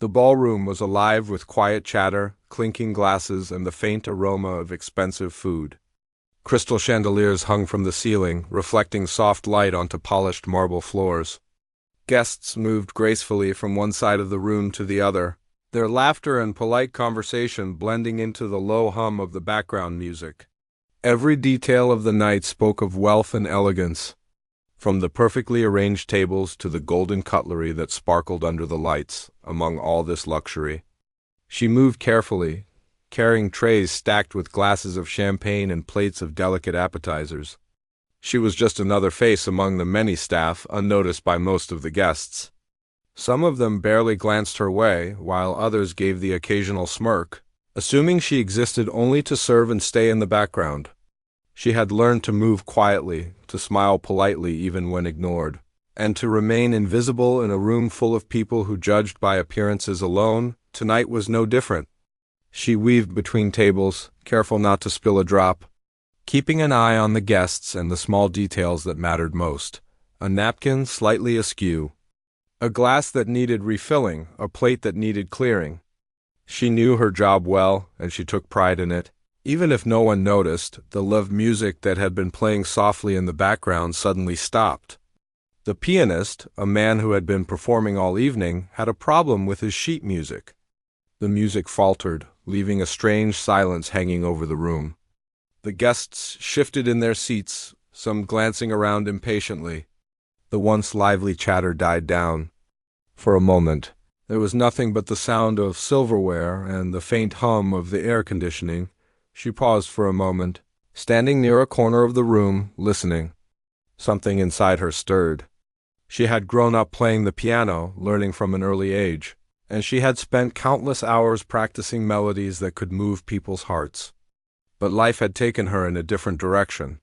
The ballroom was alive with quiet chatter, clinking glasses, and the faint aroma of expensive food. Crystal chandeliers hung from the ceiling, reflecting soft light onto polished marble floors. Guests moved gracefully from one side of the room to the other, their laughter and polite conversation blending into the low hum of the background music. Every detail of the night spoke of wealth and elegance, from the perfectly arranged tables to the golden cutlery that sparkled under the lights. Among all this luxury, she moved carefully, carrying trays stacked with glasses of champagne and plates of delicate appetizers. She was just another face among the many staff, unnoticed by most of the guests. Some of them barely glanced her way, while others gave the occasional smirk, assuming she existed only to serve and stay in the background. She had learned to move quietly, to smile politely even when ignored, and to remain invisible in a room full of people who judged by appearances alone. Tonight was no different. She weaved between tables, careful not to spill a drop, keeping an eye on the guests and the small details that mattered most. A napkin slightly askew, a glass that needed refilling, a plate that needed clearing. She knew her job well, and she took pride in it. Even if no one noticed, the love music that had been playing softly in the background suddenly stopped. The pianist, a man who had been performing all evening, had a problem with his sheet music. The music faltered, leaving a strange silence hanging over the room. The guests shifted in their seats, some glancing around impatiently. The once lively chatter died down. For a moment, there was nothing but the sound of silverware and the faint hum of the air conditioning. She paused for a moment, standing near a corner of the room, listening. Something inside her stirred. She had grown up playing the piano, learning from an early age, and she had spent countless hours practicing melodies that could move people's hearts. But life had taken her in a different direction.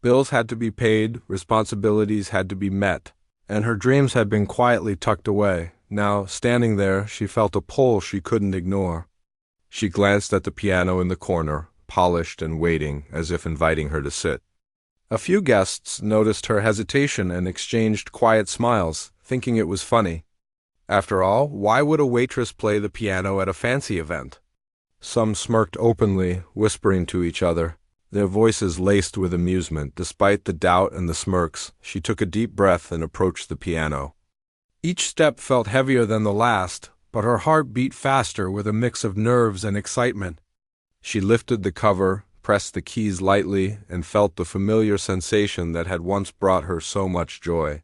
Bills had to be paid, responsibilities had to be met, and her dreams had been quietly tucked away. Now, standing there, she felt a pull she couldn't ignore. She glanced at the piano in the corner, polished and waiting, as if inviting her to sit. A few guests noticed her hesitation and exchanged quiet smiles, thinking it was funny. After all, why would a waitress play the piano at a fancy event? Some smirked openly, whispering to each other, their voices laced with amusement. Despite the doubt and the smirks, she took a deep breath and approached the piano. Each step felt heavier than the last, but her heart beat faster with a mix of nerves and excitement. She lifted the cover, pressed the keys lightly, and felt the familiar sensation that had once brought her so much joy.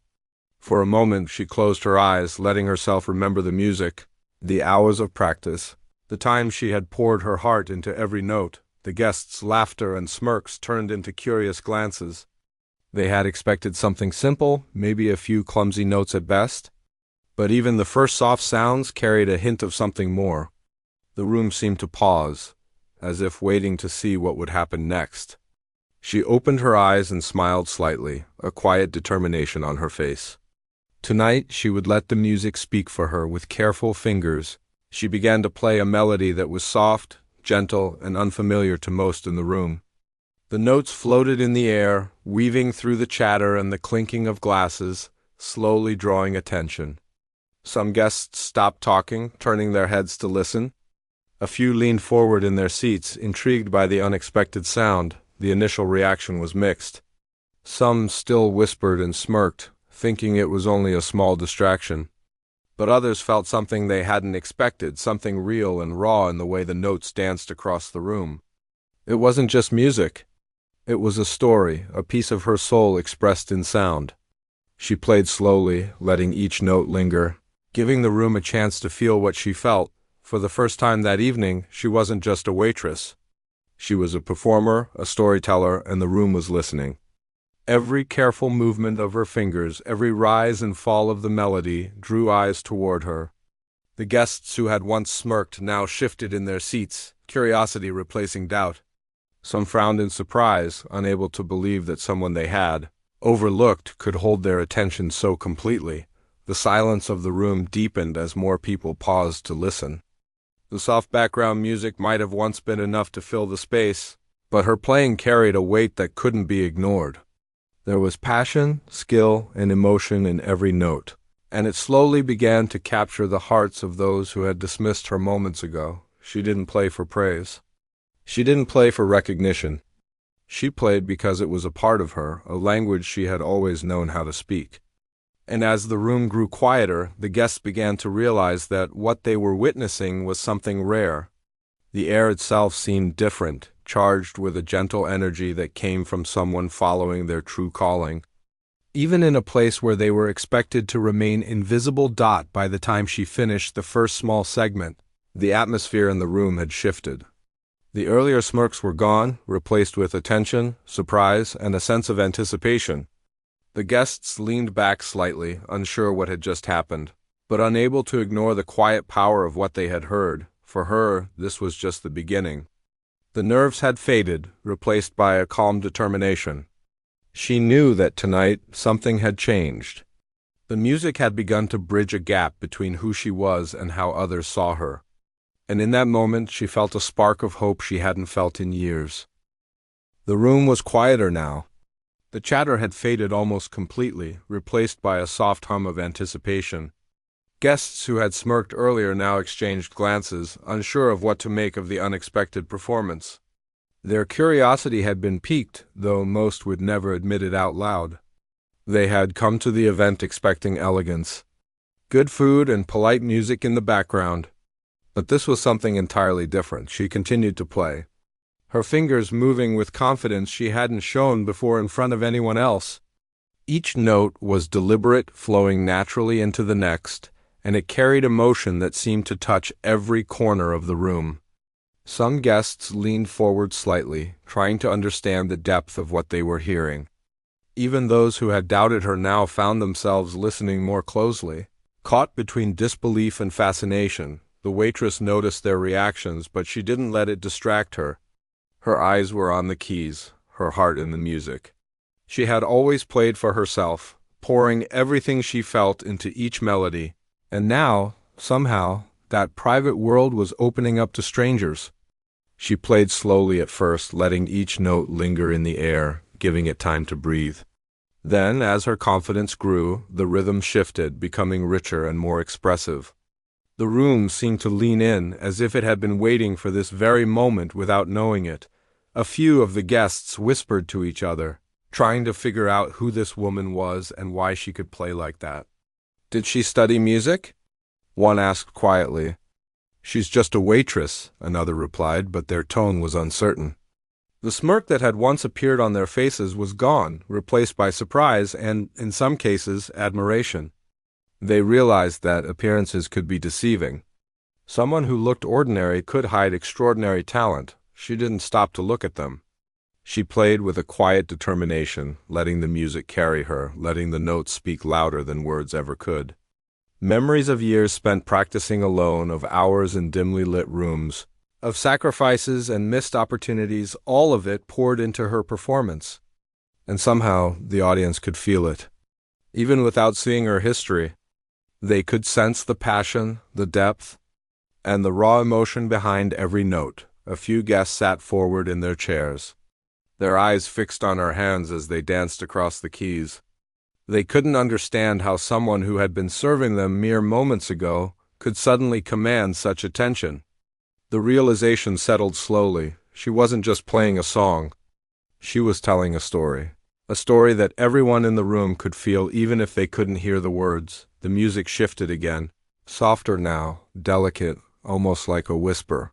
For a moment she closed her eyes, letting herself remember the music, the hours of practice, the times she had poured her heart into every note. The guests' laughter and smirks turned into curious glances. They had expected something simple, maybe a few clumsy notes at best. But even the first soft sounds carried a hint of something more. The room seemed to pause, as if waiting to see what would happen next. She opened her eyes and smiled slightly, a quiet determination on her face. Tonight she would let the music speak for her with careful fingers. She began to play a melody that was soft, gentle, and unfamiliar to most in the room. The notes floated in the air, weaving through the chatter and the clinking of glasses, slowly drawing attention. Some guests stopped talking, turning their heads to listen. A few leaned forward in their seats, intrigued by the unexpected sound. The initial reaction was mixed. Some still whispered and smirked, thinking it was only a small distraction. But others felt something they hadn't expected, something real and raw in the way the notes danced across the room. It wasn't just music. It was a story, a piece of her soul expressed in sound. She played slowly, letting each note linger, giving the room a chance to feel what she felt. For the first time that evening, she wasn't just a waitress. She was a performer, a storyteller, and the room was listening. Every careful movement of her fingers, every rise and fall of the melody, drew eyes toward her. The guests who had once smirked now shifted in their seats, curiosity replacing doubt. Some frowned in surprise, unable to believe that someone they had overlooked could hold their attention so completely. The silence of the room deepened as more people paused to listen. The soft background music might have once been enough to fill the space, but her playing carried a weight that couldn't be ignored. There was passion, skill, and emotion in every note, and it slowly began to capture the hearts of those who had dismissed her moments ago. She didn't play for praise. She didn't play for recognition. She played because it was a part of her, a language she had always known how to speak. And as the room grew quieter, the guests began to realize that what they were witnessing was something rare. The air itself seemed different, charged with a gentle energy that came from someone following their true calling. Even in a place where they were expected to remain invisible. By the time she finished the first small segment, the atmosphere in the room had shifted. The earlier smirks were gone, replaced with attention, surprise, and a sense of anticipation. The guests leaned back slightly, unsure what had just happened, but unable to ignore the quiet power of what they had heard. For her, this was just the beginning. The nerves had faded, replaced by a calm determination. She knew that tonight something had changed. The music had begun to bridge a gap between who she was and how others saw her. And in that moment she felt a spark of hope she hadn't felt in years. The room was quieter now. The chatter had faded almost completely, replaced by a soft hum of anticipation. Guests who had smirked earlier now exchanged glances, unsure of what to make of the unexpected performance. Their curiosity had been piqued, though most would never admit it out loud. They had come to the event expecting elegance, good food and polite music in the background. But this was something entirely different. She continued to play, her fingers moving with confidence she hadn't shown before in front of anyone else. Each note was deliberate, flowing naturally into the next, and it carried emotion that seemed to touch every corner of the room. Some guests leaned forward slightly, trying to understand the depth of what they were hearing. Even those who had doubted her now found themselves listening more closely. Caught between disbelief and fascination, the waitress noticed their reactions, but she didn't let it distract her. Her eyes were on the keys, her heart in the music. She had always played for herself, pouring everything she felt into each melody. And now, somehow, that private world was opening up to strangers. She played slowly at first, letting each note linger in the air, giving it time to breathe. Then, as her confidence grew, the rhythm shifted, becoming richer and more expressive. The room seemed to lean in, as if it had been waiting for this very moment without knowing it. A few of the guests whispered to each other, trying to figure out who this woman was and why she could play like that. "Did she study music?" one asked quietly. "She's just a waitress," another replied, but their tone was uncertain. The smirk that had once appeared on their faces was gone, replaced by surprise and, in some cases, admiration. They realized that appearances could be deceiving. Someone who looked ordinary could hide extraordinary talent. She didn't stop to look at them. She played with a quiet determination, letting the music carry her, letting the notes speak louder than words ever could. Memories of years spent practicing alone, of hours in dimly lit rooms, of sacrifices and missed opportunities, all of it poured into her performance. And somehow the audience could feel it. Even without seeing her history, they could sense the passion, the depth, and the raw emotion behind every note. A few guests sat forward in their chairs, their eyes fixed on her hands as they danced across the keys. They couldn't understand how someone who had been serving them mere moments ago could suddenly command such attention. The realization settled slowly. She wasn't just playing a song. She was telling a story that everyone in the room could feel even if they couldn't hear the words. The music shifted again, softer now, delicate, almost like a whisper.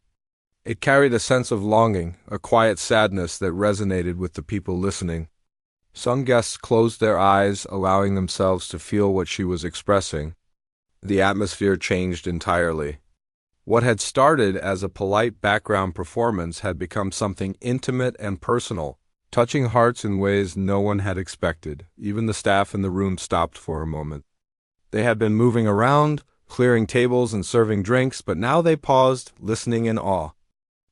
It carried a sense of longing, a quiet sadness that resonated with the people listening. Some guests closed their eyes, allowing themselves to feel what she was expressing. The atmosphere changed entirely. What had started as a polite background performance had become something intimate and personal, touching hearts in ways no one had expected. Even the staff in the room stopped for a moment. They had been moving around, clearing tables and serving drinks, but now they paused, listening in awe.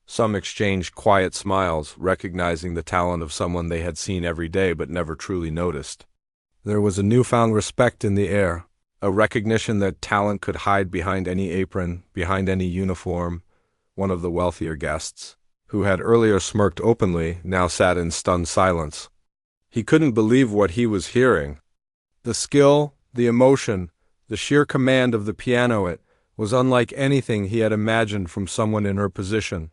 Some exchanged quiet smiles, recognizing the talent of someone they had seen every day but never truly noticed. There was a newfound respect in the air, a recognition that talent could hide behind any apron, behind any uniform. One of the wealthier guests, who had earlier smirked openly, now sat in stunned silence. He couldn't believe what he was hearing. The skill, the emotion, The sheer command of the piano it was unlike anything he had imagined from someone in her position.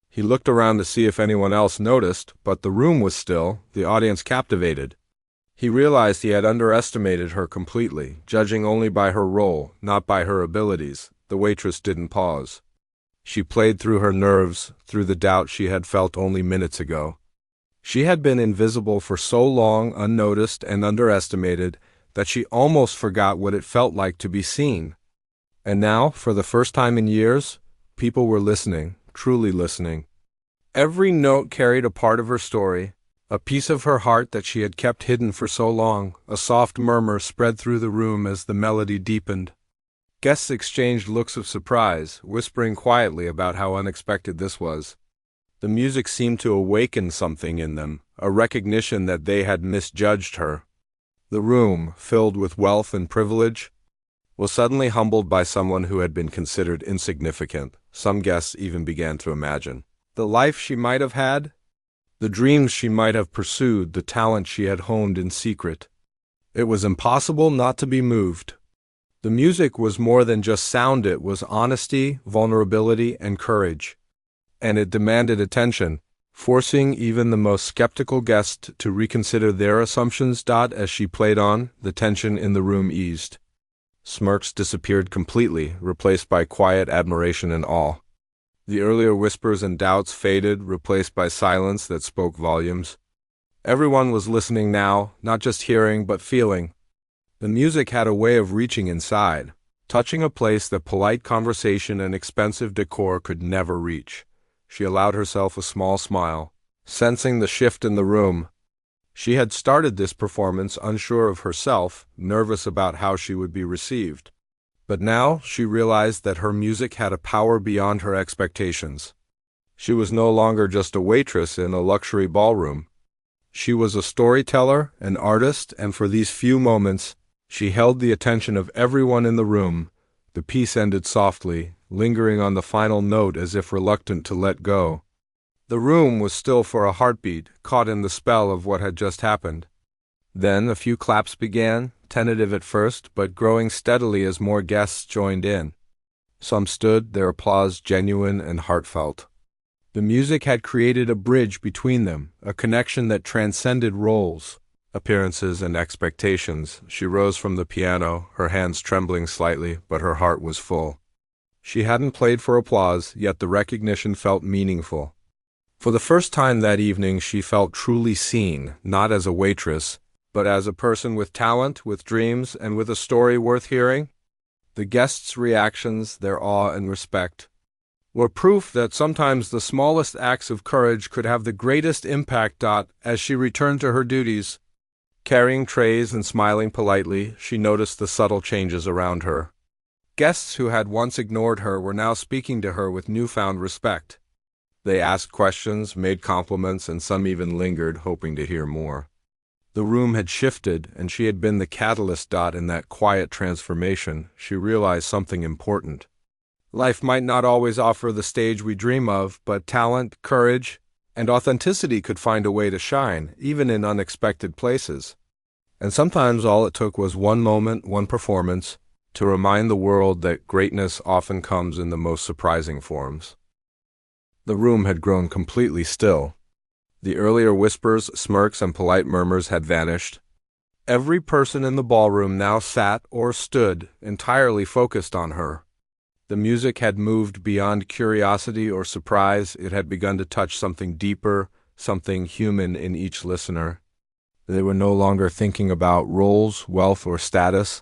He looked around to see if anyone else noticed, but the room was still, the audience captivated. He realized he had underestimated her completely, judging only by her role, not by her abilities. The waitress didn't pause. She played through her nerves, through the doubt she had felt only minutes ago. She had been invisible for so long, unnoticed and underestimated, that she almost forgot what it felt like to be seen. And now, for the first time in years, people were listening, truly listening. Every note carried a part of her story, a piece of her heart that she had kept hidden for so long. A soft murmur spread through the room as the melody deepened. Guests exchanged looks of surprise, whispering quietly about how unexpected this was. The music seemed to awaken something in them, a recognition that they had misjudged her. The room, filled with wealth and privilege, was suddenly humbled by someone who had been considered insignificant. Some guests even began to imagine the life she might have had, the dreams she might have pursued, the talent she had honed in secret. It was impossible not to be moved. The music was more than just sound, it was honesty, vulnerability, and courage. And it demanded attention, forcing even the most skeptical guest to reconsider their assumptions. As she played on, the tension in the room eased. Smirks disappeared completely, replaced by quiet admiration and awe. The earlier whispers and doubts faded, replaced by silence that spoke volumes. Everyone was listening now, not just hearing but feeling. The music had a way of reaching inside, touching a place that polite conversation and expensive decor could never reach. She allowed herself a small smile, sensing the shift in the room. She had started this performance unsure of herself, nervous about how she would be received. But now she realized that her music had a power beyond her expectations. She was no longer just a waitress in a luxury ballroom. She was a storyteller, an artist, and for these few moments, she held the attention of everyone in the room. The piece ended softly, lingering on the final note as if reluctant to let go. The room was still for a heartbeat, caught in the spell of what had just happened. Then a few claps began, tentative at first, but growing steadily as more guests joined in. Some stood, their applause genuine and heartfelt. The music had created a bridge between them, a connection that transcended roles, appearances, and expectations. She rose from the piano, her hands trembling slightly, but her heart was full. She hadn't played for applause, yet the recognition felt meaningful. For the first time that evening, she felt truly seen, not as a waitress, but as a person with talent, with dreams, and with a story worth hearing. The guests' reactions, their awe and respect, were proof that sometimes the smallest acts of courage could have the greatest impact. As she returned to her duties, carrying trays and smiling politely, she noticed the subtle changes around her. Guests who had once ignored her were now speaking to her with newfound respect. They asked questions, made compliments, and some even lingered, hoping to hear more. The room had shifted, and she had been the catalyst. In that quiet transformation, she realized something important. Life might not always offer the stage we dream of, but talent, courage, and authenticity could find a way to shine, even in unexpected places. And sometimes all it took was one moment, one performance, to remind the world that greatness often comes in the most surprising forms. The room had grown completely still. The earlier whispers, smirks, and polite murmurs had vanished. Every person in the ballroom now sat or stood, entirely focused on her. The music had moved beyond curiosity or surprise. It had begun to touch something deeper, something human in each listener. They were no longer thinking about roles, wealth, or status.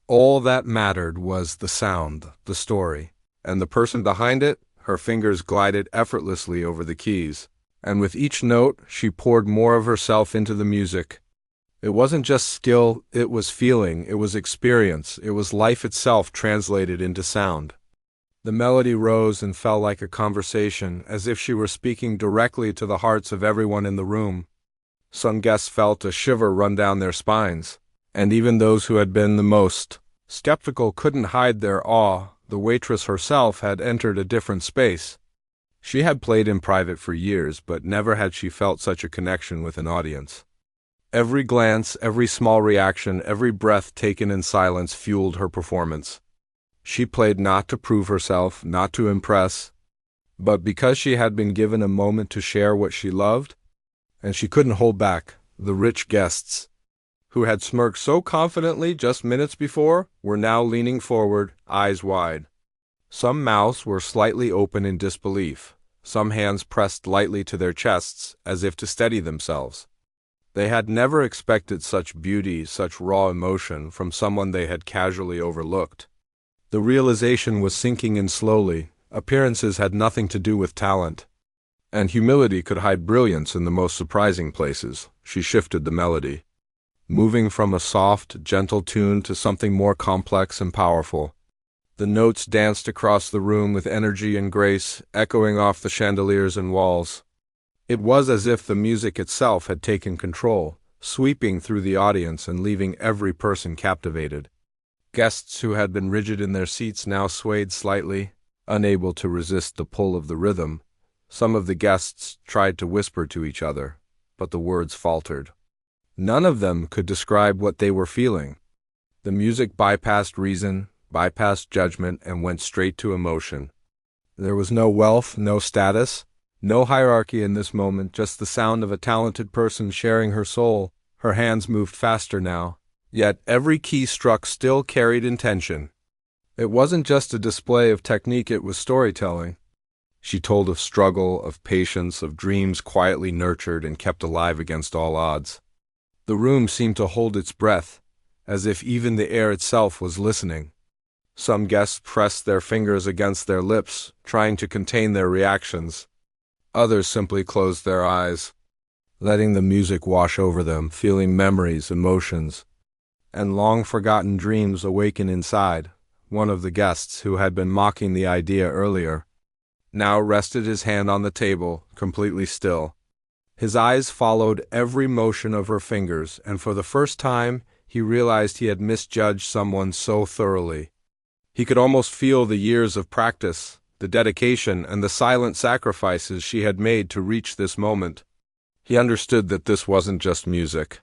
All that mattered was the sound, the story, and the person behind it. Her fingers glided effortlessly over the keys, and with each note, she poured more of herself into the music. It wasn't just skill, it was feeling, it was experience, it was life itself translated into sound. The melody rose and fell like a conversation, as if she were speaking directly to the hearts of everyone in the room. Some guests felt a shiver run down their spines, and even those who had been the most skeptical couldn't hide their awe. The waitress herself had entered a different space. She had played in private for years, but never had she felt such a connection with an audience. Every glance, every small reaction, every breath taken in silence fueled her performance. She played not to prove herself, not to impress, but because she had been given a moment to share what she loved, and she couldn't hold back. The rich guests, who had smirked so confidently just minutes before, were now leaning forward, eyes wide. Some mouths were slightly open in disbelief, some hands pressed lightly to their chests as if to steady themselves. They had never expected such beauty, such raw emotion from someone they had casually overlooked. The realization was sinking in slowly. Appearances had nothing to do with talent, and humility could hide brilliance in the most surprising places. She shifted the melody, moving from a soft, gentle tune to something more complex and powerful. The notes danced across the room with energy and grace, echoing off the chandeliers and walls. It was as if the music itself had taken control, sweeping through the audience and leaving every person captivated. Guests who had been rigid in their seats now swayed slightly, unable to resist the pull of the rhythm. Some of the guests tried to whisper to each other, but the words faltered. None of them could describe what they were feeling. The music bypassed reason, bypassed judgment, and went straight to emotion. There was no wealth, no status, no hierarchy in this moment, just the sound of a talented person sharing her soul. Her hands moved faster now, yet every key struck still carried intention. It wasn't just a display of technique, it was storytelling. She told of struggle, of patience, of dreams quietly nurtured and kept alive against all odds. The room seemed to hold its breath, as if even the air itself was listening. Some guests pressed their fingers against their lips, trying to contain their reactions. Others simply closed their eyes, letting the music wash over them, feeling memories, emotions, and long-forgotten dreams awaken inside. One of the guests, who had been mocking the idea earlier, now rested his hand on the table, completely still. His eyes followed every motion of her fingers, and for the first time he realized he had misjudged someone so thoroughly. He could almost feel the years of practice, the dedication, and the silent sacrifices she had made to reach this moment. He understood that this wasn't just music.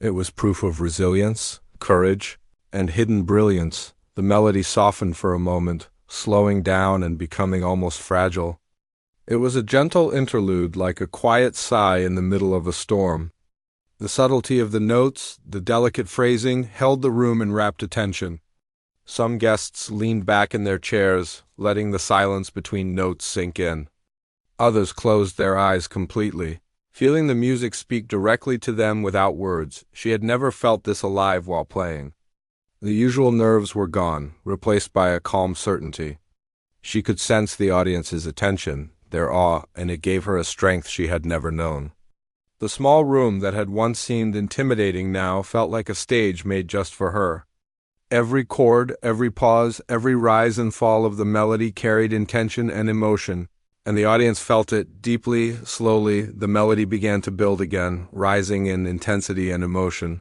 It was proof of resilience, courage, and hidden brilliance. The melody softened for a moment, slowing down and becoming almost fragile. It was a gentle interlude, like a quiet sigh in the middle of a storm. The subtlety of the notes, the delicate phrasing, held the room in rapt attention. Some guests leaned back in their chairs, letting the silence between notes sink in. Others closed their eyes completely, feeling the music speak directly to them without words. She had never felt this alive while playing. The usual nerves were gone, replaced by a calm certainty. She could sense the audience's attention, their awe, and it gave her a strength she had never known. The small room that had once seemed intimidating now felt like a stage made just for her. Every chord, every pause, every rise and fall of the melody carried intention and emotion, and the audience felt it deeply. Slowly, the melody began to build again, rising in intensity and emotion.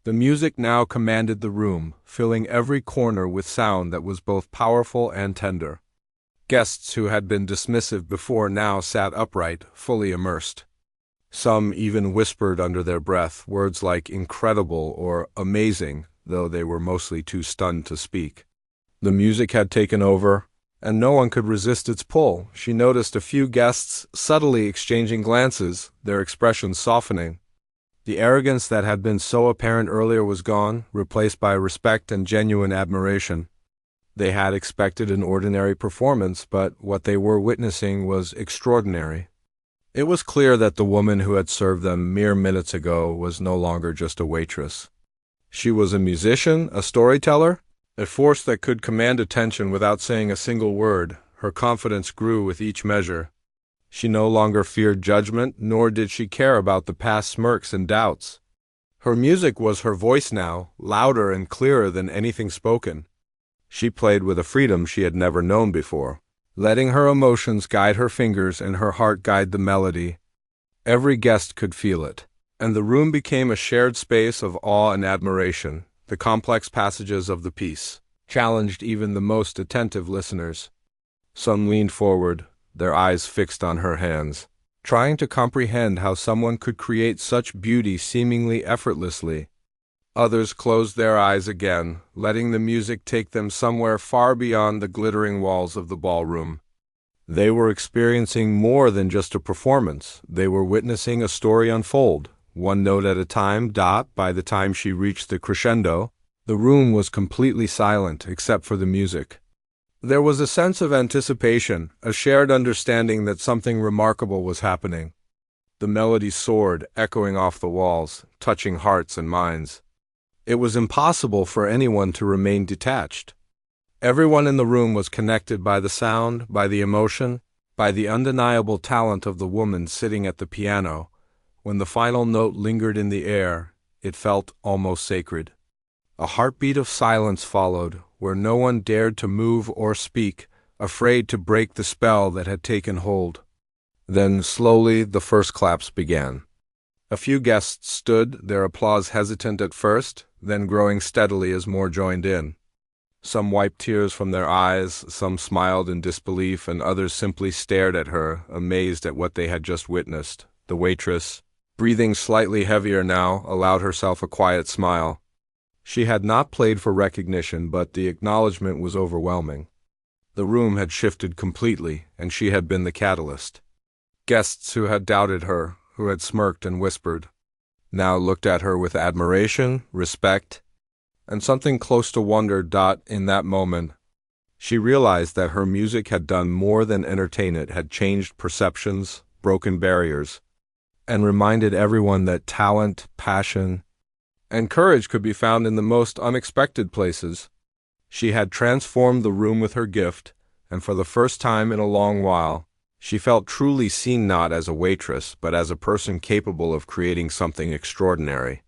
The music now commanded the room, filling every corner with sound that was both powerful and tender. Guests who had been dismissive before now sat upright, fully immersed. Some even whispered under their breath words like incredible or amazing, though they were mostly too stunned to speak. The music had taken over, and no one could resist its pull. She noticed a few guests subtly exchanging glances, their expressions softening. The arrogance that had been so apparent earlier was gone, replaced by respect and genuine admiration. They had expected an ordinary performance, but what they were witnessing was extraordinary. It was clear that the woman who had served them mere minutes ago was no longer just a waitress. She was a musician, a storyteller, a force that could command attention without saying a single word. Her confidence grew with each measure. She no longer feared judgment, nor did she care about the past smirks and doubts. Her music was her voice now, louder and clearer than anything spoken. She played with a freedom she had never known before, letting her emotions guide her fingers and her heart guide the melody. Every guest could feel it, and the room became a shared space of awe and admiration. The complex passages of the piece challenged even the most attentive listeners. Some leaned forward, their eyes fixed on her hands, trying to comprehend how someone could create such beauty seemingly effortlessly. Others closed their eyes again, letting the music take them somewhere far beyond the glittering walls of the ballroom. They were experiencing more than just a performance. They were witnessing a story unfold, one note at a time. By the time she reached the crescendo, the room was completely silent except for the music. There was a sense of anticipation, a shared understanding that something remarkable was happening. The melody soared, echoing off the walls, touching hearts and minds. It was impossible for anyone to remain detached. Everyone in the room was connected by the sound, by the emotion, by the undeniable talent of the woman sitting at the piano. When the final note lingered in the air, it felt almost sacred. A heartbeat of silence followed, where no one dared to move or speak, afraid to break the spell that had taken hold. Then, slowly, the first claps began. A few guests stood, their applause hesitant at first, then growing steadily as more joined in. Some wiped tears from their eyes, some smiled in disbelief, and others simply stared at her, amazed at what they had just witnessed. The waitress, breathing slightly heavier now, allowed herself a quiet smile. She had not played for recognition, but the acknowledgement was overwhelming. The room had shifted completely, and she had been the catalyst. Guests who had doubted her, who had smirked and whispered, now looked at her with admiration, respect, and something close to wonder. In that moment, she realized that her music had done more than entertain. It had changed perceptions, broken barriers, and reminded everyone that talent, passion, and courage could be found in the most unexpected places. She had transformed the room with her gift, and for the first time in a long while, she felt truly seen, not as a waitress, but as a person capable of creating something extraordinary.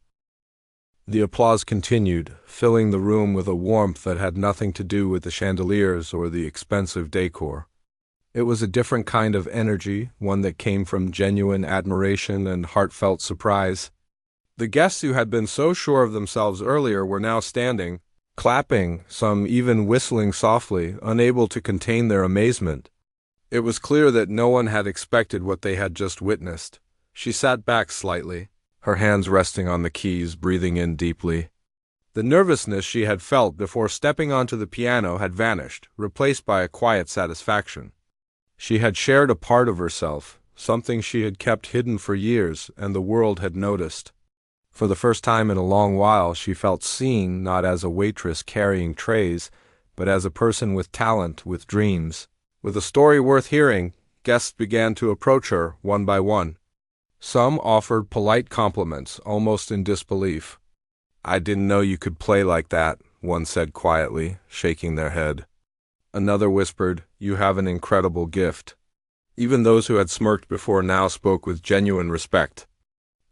The applause continued, filling the room with a warmth that had nothing to do with the chandeliers or the expensive decor. It was a different kind of energy, one that came from genuine admiration and heartfelt surprise. The guests who had been so sure of themselves earlier were now standing, clapping, some even whistling softly, unable to contain their amazement. It was clear that no one had expected what they had just witnessed. She sat back slightly, her hands resting on the keys, breathing in deeply. The nervousness she had felt before stepping onto the piano had vanished, replaced by a quiet satisfaction. She had shared a part of herself, something she had kept hidden for years, and the world had noticed. For the first time in a long while, she felt seen, not as a waitress carrying trays, but as a person with talent, with dreams. With a story worth hearing, guests began to approach her, one by one. Some offered polite compliments, almost in disbelief. "I didn't know you could play like that," one said quietly, shaking their head. Another whispered, "You have an incredible gift." Even those who had smirked before now spoke with genuine respect.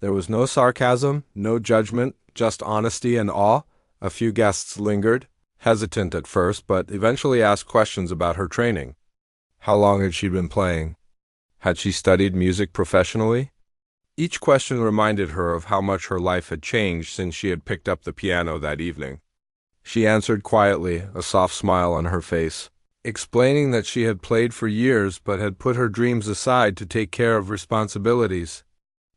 There was no sarcasm, no judgment, just honesty and awe. A few guests lingered, hesitant at first, but eventually asked questions about her training. How long had she been playing? Had she studied music professionally? Each question reminded her of how much her life had changed since she had picked up the piano that evening. She answered quietly, a soft smile on her face, explaining that she had played for years but had put her dreams aside to take care of responsibilities.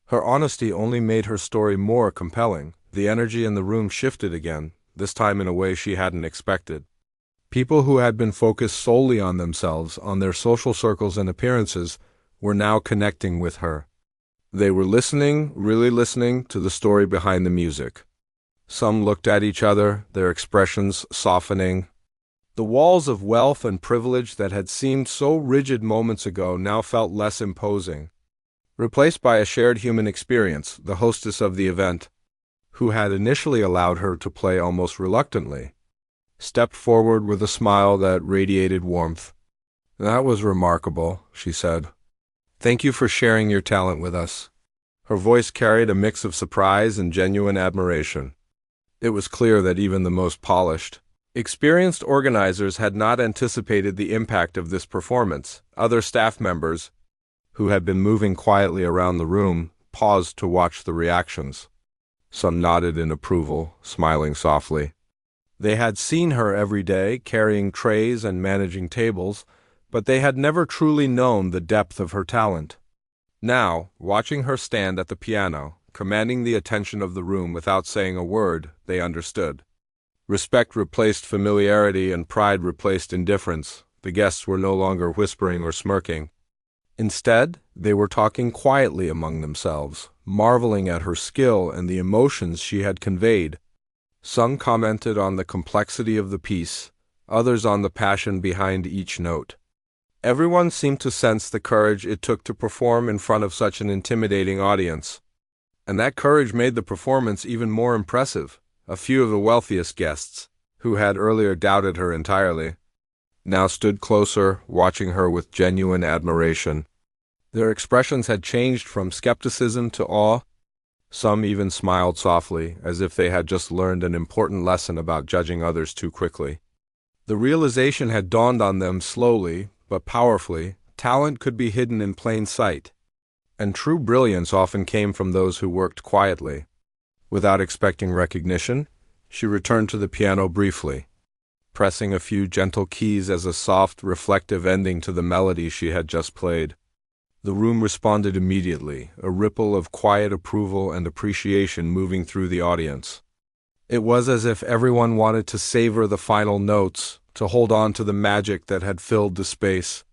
Her honesty only made her story more compelling. The energy in the room shifted again, this time in a way she hadn't expected. People who had been focused solely on themselves, on their social circles and appearances, were now connecting with her. They were listening, really listening, to the story behind the music. Some looked at each other, their expressions softening. The walls of wealth and privilege that had seemed so rigid moments ago now felt less imposing, replaced by a shared human experience. The hostess of the event, who had initially allowed her to play almost reluctantly, stepped forward with a smile that radiated warmth. "That was remarkable," she said. "Thank you for sharing your talent with us." Her voice carried a mix of surprise and genuine admiration. It was clear that even the most polished, experienced organizers had not anticipated the impact of this performance. Other staff members, who had been moving quietly around the room, paused to watch the reactions. Some nodded in approval, smiling softly. They had seen her every day, carrying trays and managing tables, but they had never truly known the depth of her talent. Now, watching her stand at the piano, commanding the attention of the room without saying a word, they understood. Respect replaced familiarity and pride replaced indifference. The guests were no longer whispering or smirking. Instead, they were talking quietly among themselves, marveling at her skill and the emotions she had conveyed. Some commented on the complexity of the piece, others on the passion behind each note. Everyone seemed to sense the courage it took to perform in front of such an intimidating audience. And that courage made the performance even more impressive. A few of the wealthiest guests, who had earlier doubted her entirely, now stood closer, watching her with genuine admiration. Their expressions had changed from skepticism to awe. Some even smiled softly, as if they had just learned an important lesson about judging others too quickly. The realization had dawned on them slowly, but powerfully. Talent could be hidden in plain sight, and true brilliance often came from those who worked quietly. Without expecting recognition, she returned to the piano briefly, pressing a few gentle keys as a soft, reflective ending to the melody she had just played. The room responded immediately, a ripple of quiet approval and appreciation moving through the audience. It was as if everyone wanted to savor the final notes, to hold on to the magic that had filled the space.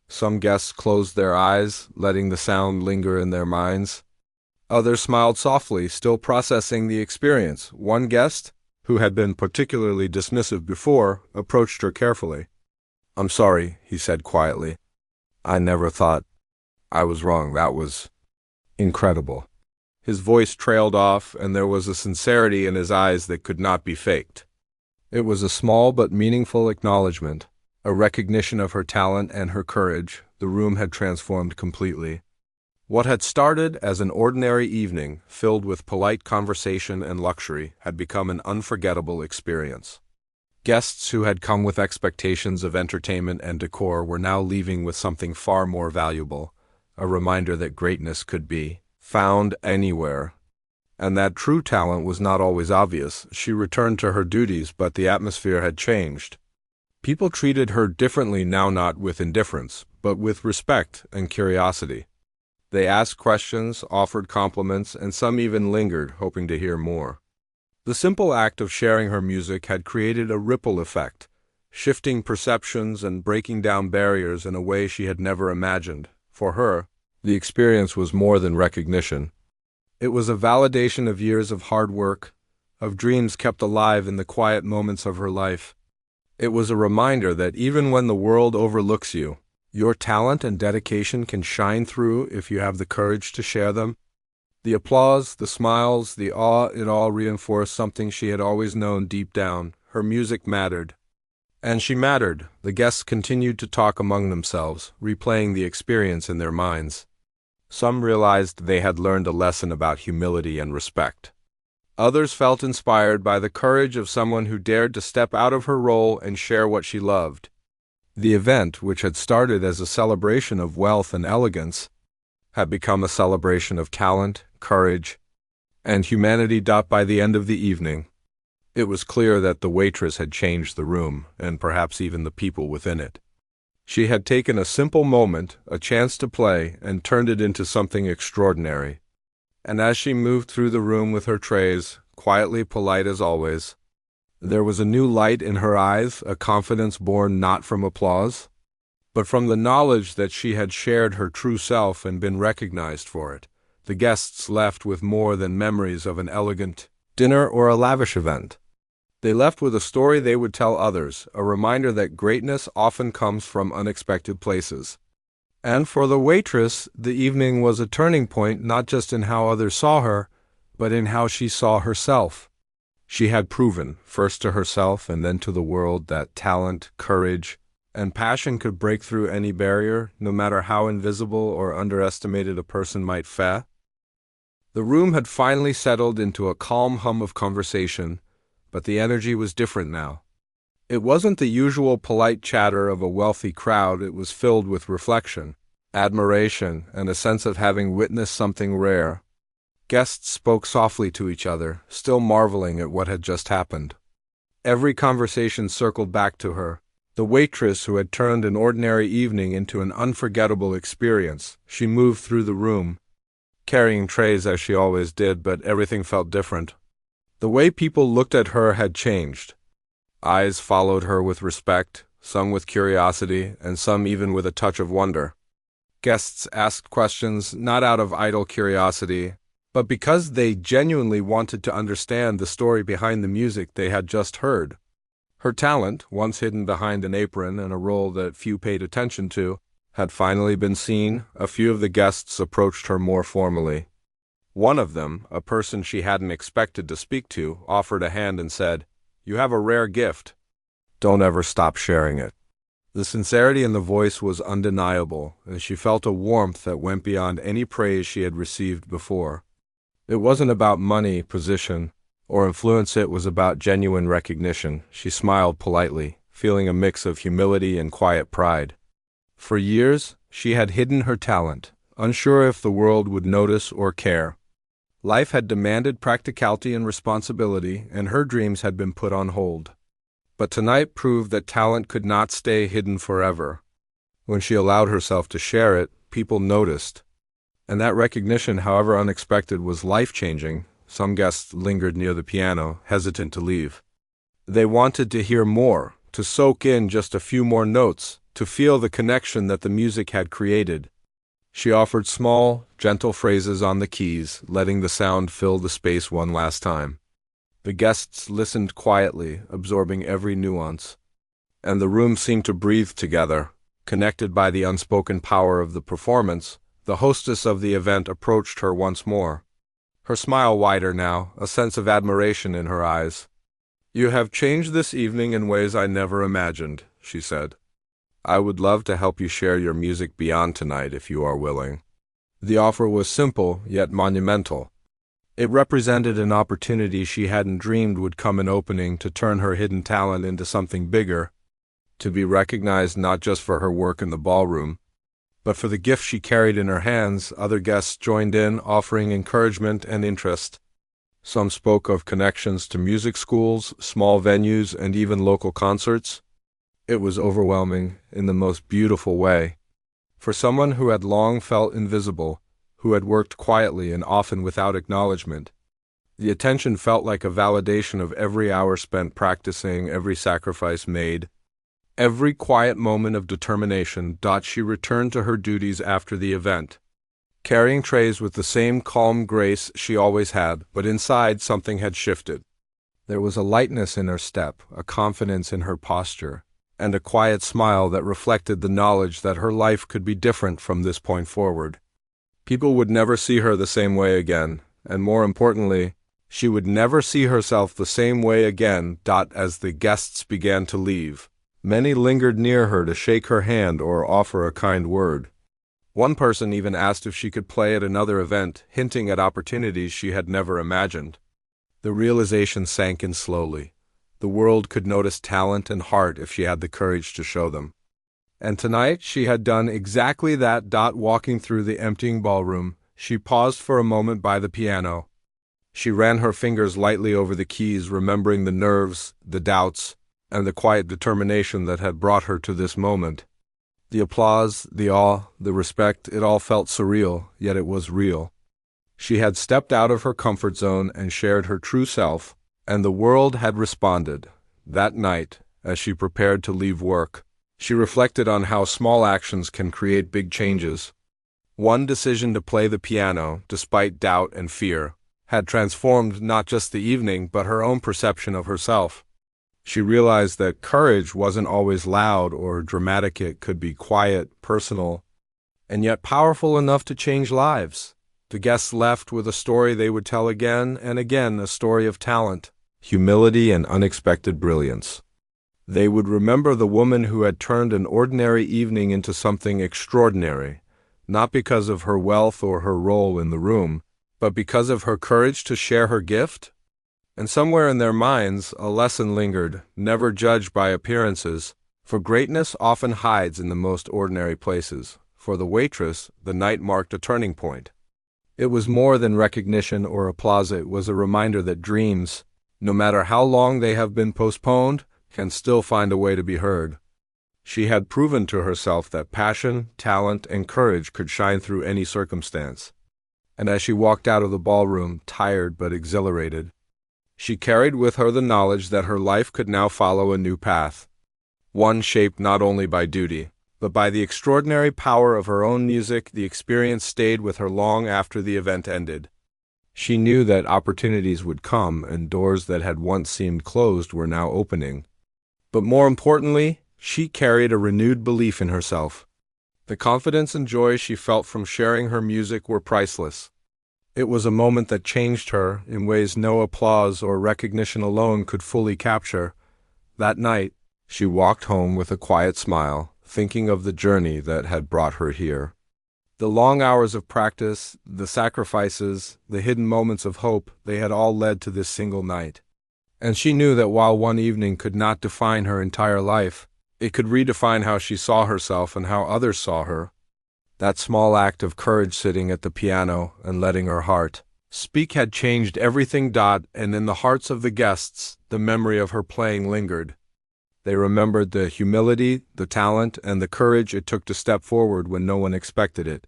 Some guests closed their eyes, letting the sound linger in their minds. Others smiled softly, still processing the experience. One guest, who had been particularly dismissive before, approached her carefully. "I'm sorry," he said quietly. "I never thought. I was wrong. That was incredible." His voice trailed off, and there was a sincerity in his eyes that could not be faked. It was a small but meaningful acknowledgement, a recognition of her talent and her courage. The room had transformed completely. What had started as an ordinary evening, filled with polite conversation and luxury, had become an unforgettable experience. Guests who had come with expectations of entertainment and decor were now leaving with something far more valuable, a reminder that greatness could be found anywhere, and that true talent was not always obvious. She returned to her duties, but the atmosphere had changed. People treated her differently now, not with indifference, but with respect and curiosity. They asked questions, offered compliments, and some even lingered, hoping to hear more. The simple act of sharing her music had created a ripple effect, shifting perceptions and breaking down barriers in a way she had never imagined. For her, the experience was more than recognition. It was a validation of years of hard work, of dreams kept alive in the quiet moments of her life. It was a reminder that even when the world overlooks you, your talent and dedication can shine through if you have the courage to share them. The applause, the smiles, the awe, it all reinforced something she had always known deep down. Her music mattered. And she mattered. The guests continued to talk among themselves, replaying the experience in their minds. Some realized they had learned a lesson about humility and respect. Others felt inspired by the courage of someone who dared to step out of her role and share what she loved. The event, which had started as a celebration of wealth and elegance, had become a celebration of talent, courage, and humanity. By the end of the evening, it was clear that the waitress had changed the room, and perhaps even the people within it. She had taken a simple moment, a chance to play, and turned it into something extraordinary. And as she moved through the room with her trays, quietly polite as always, there was a new light in her eyes, a confidence born not from applause, but from the knowledge that she had shared her true self and been recognized for it. The guests left with more than memories of an elegant dinner or a lavish event. They left with a story they would tell others, a reminder that greatness often comes from unexpected places. And for the waitress, the evening was a turning point, not just in how others saw her, but in how she saw herself. She had proven, first to herself and then to the world, that talent, courage, and passion could break through any barrier, no matter how invisible or underestimated a person might feel. The room had finally settled into a calm hum of conversation, but the energy was different now. It wasn't the usual polite chatter of a wealthy crowd. It was filled with reflection, admiration, and a sense of having witnessed something rare. Guests spoke softly to each other, still marveling at what had just happened. Every conversation circled back to her, The waitress who had turned an ordinary evening into an unforgettable experience. She moved through the room, carrying trays as she always did, but everything felt different. The way people looked at her had changed. Eyes followed her with respect, some with curiosity, and some even with a touch of wonder. Guests asked questions not out of idle curiosity, but because they genuinely wanted to understand the story behind the music they had just heard. Her talent, once hidden behind an apron and a role that few paid attention to, had finally been seen. A few of the guests approached her more formally. One of them, a person she hadn't expected to speak to, offered a hand and said, "You have a rare gift. Don't ever stop sharing it." The sincerity in the voice was undeniable, and she felt a warmth that went beyond any praise she had received before. It wasn't about money, position, or influence. It was about genuine recognition. She smiled politely, feeling a mix of humility and quiet pride. For years, she had hidden her talent, unsure if the world would notice or care. Life had demanded practicality and responsibility, and her dreams had been put on hold. But tonight proved that talent could not stay hidden forever. When she allowed herself to share it, people noticed. And that recognition, however unexpected, was life-changing. Some guests lingered near the piano, hesitant to leave. They wanted to hear more, to soak in just a few more notes, to feel the connection that the music had created. She offered small, gentle phrases on the keys, letting the sound fill the space one last time. The guests listened quietly, absorbing every nuance. And the room seemed to breathe together. Connected by the unspoken power of the performance, the hostess of the event approached her once more. Her smile wider now, a sense of admiration in her eyes. "You have changed this evening in ways I never imagined," she said. "I would love to help you share your music beyond tonight if you are willing." The offer was simple, yet monumental. It represented an opportunity she hadn't dreamed would come, an opening to turn her hidden talent into something bigger, to be recognized not just for her work in the ballroom, but for the gift she carried in her hands. Other guests joined in, offering encouragement and interest. Some spoke of connections to music schools, small venues, and even local concerts. It was overwhelming in the most beautiful way. For someone who had long felt invisible, who had worked quietly and often without acknowledgement, the attention felt like a validation of every hour spent practicing, every sacrifice made, every quiet moment of determination. She returned to her duties after the event, carrying trays with the same calm grace she always had, but inside something had shifted. There was a lightness in her step, a confidence in her posture, and a quiet smile that reflected the knowledge that her life could be different from this point forward. People would never see her the same way again, and more importantly, she would never see herself the same way again. As the guests began to leave, many lingered near her to shake her hand or offer a kind word. One person even asked if she could play at another event, hinting at opportunities she had never imagined. The realization sank in slowly. The world could notice talent and heart if she had the courage to show them. And tonight she had done exactly that. Walking through the emptying ballroom, she paused for a moment by the piano. She ran her fingers lightly over the keys, remembering the nerves, the doubts, and the quiet determination that had brought her to this moment. The applause, the awe, the respect, it all felt surreal, yet it was real. She had stepped out of her comfort zone and shared her true self, and the world had responded. That night, as she prepared to leave work, she reflected on how small actions can create big changes. One decision to play the piano, despite doubt and fear, had transformed not just the evening but her own perception of herself. She realized that courage wasn't always loud or dramatic. It could be quiet, personal, and yet powerful enough to change lives. The guests left with a story they would tell again and again, a story of talent, humility, and unexpected brilliance. They would remember the woman who had turned an ordinary evening into something extraordinary, not because of her wealth or her role in the room, but because of her courage to share her gift. And somewhere in their minds a lesson lingered: never judge by appearances, for greatness often hides in the most ordinary places. For the waitress, the night marked a turning point. It was more than recognition or applause. It was a reminder that dreams, no matter how long they have been postponed, can still find a way to be heard. She had proven to herself that passion, talent, and courage could shine through any circumstance. And as she walked out of the ballroom, tired but exhilarated, she carried with her the knowledge that her life could now follow a new path, one shaped not only by duty, but by the extraordinary power of her own music. The experience stayed with her long after the event ended. She knew that opportunities would come and doors that had once seemed closed were now opening. But more importantly, she carried a renewed belief in herself. The confidence and joy she felt from sharing her music were priceless. It was a moment that changed her in ways no applause or recognition alone could fully capture. That night, she walked home with a quiet smile, thinking of the journey that had brought her here. The long hours of practice, the sacrifices, the hidden moments of hope, they had all led to this single night. And she knew that while one evening could not define her entire life, it could redefine how she saw herself and how others saw her. That small act of courage, sitting at the piano and letting her heart speak, had changed everything. And in the hearts of the guests, the memory of her playing lingered. They remembered the humility, the talent, and the courage it took to step forward when no one expected it.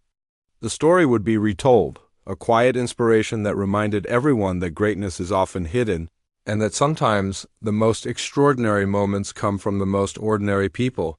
The story would be retold, a quiet inspiration that reminded everyone that greatness is often hidden, and that sometimes the most extraordinary moments come from the most ordinary people.